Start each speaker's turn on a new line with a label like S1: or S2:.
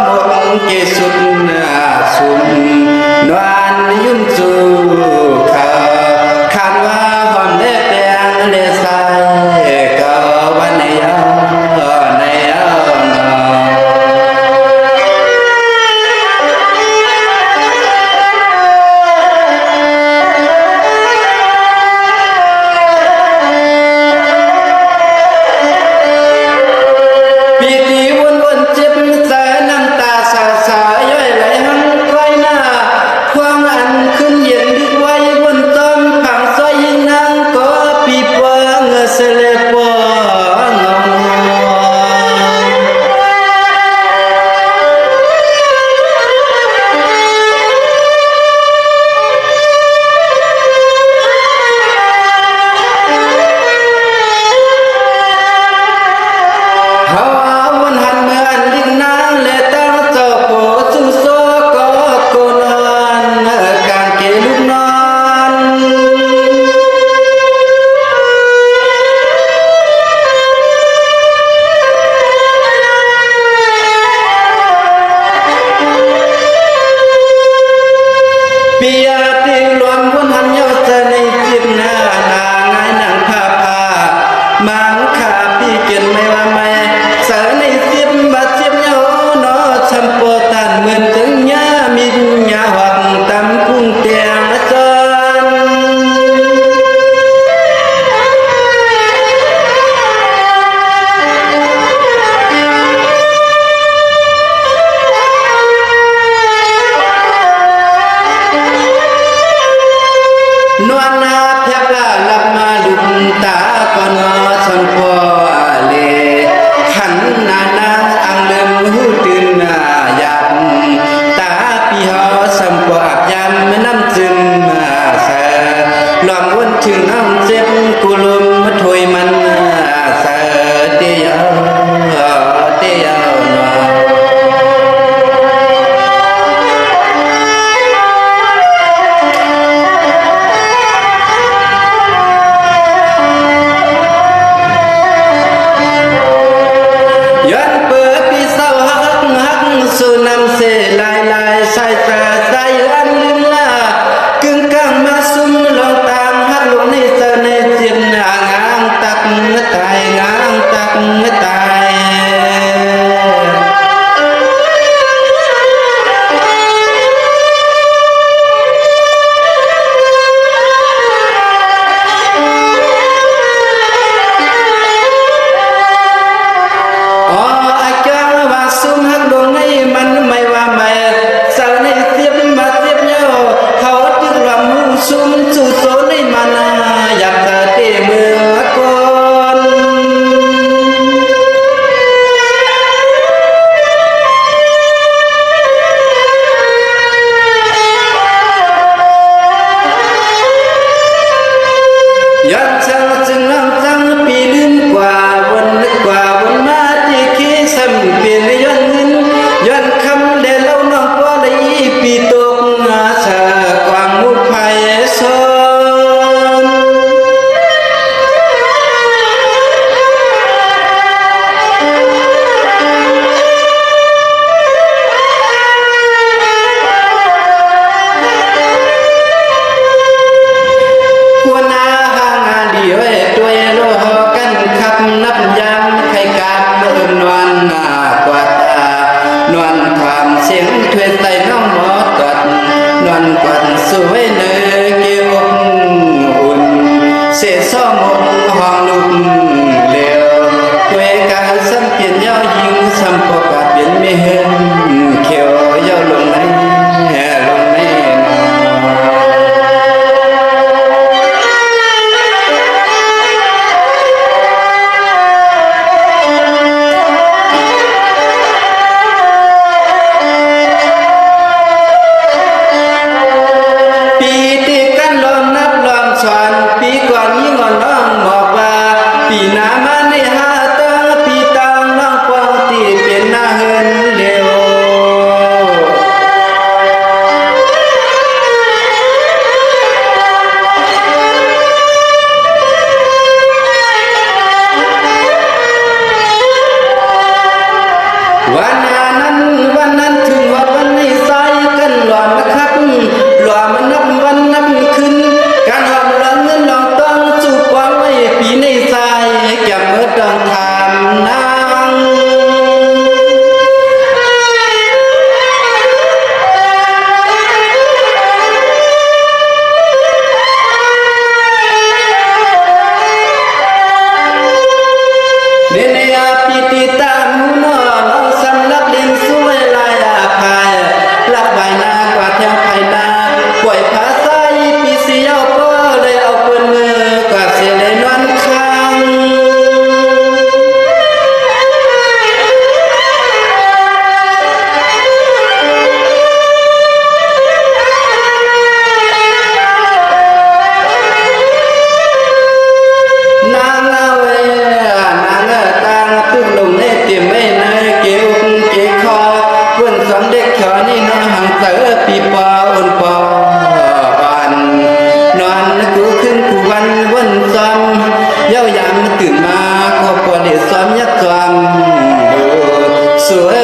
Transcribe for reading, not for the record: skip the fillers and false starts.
S1: một kê sụt sùm đoàn yum chu khờ khăn hoa hòm lê bèn lê sai cờ văn này วันนั้นถึงวันนี้ใส่กันหลอมนะครับหลอมมันนับวันนับขึ้นการหอมหลอนเงินหลองต้องสู่ความไว้ปีในใจแก่เมื่อดองทานนางเนียปีติตามุนอน้องสำลักลิงสวยลายอาภายลักใบหน้ากว่าแถวภายนาป่วยผาใสปีเสียวก็เลยเอาเปิ้นมือกว่าเสียเลยนอนค้างนางเอาเวนางตางตึ้งลงในเตียมไม่นายเกี่ยวเกี่ยคอเพื่อนสอนเด็กขอนี่น้องหังเตอปีปออุ่นปออ่อนนอนกูขึ้นกูวันซ้อมเย้ายามตื่นมาก็ปวดเดือดซ้อมยัดซ้อมสวย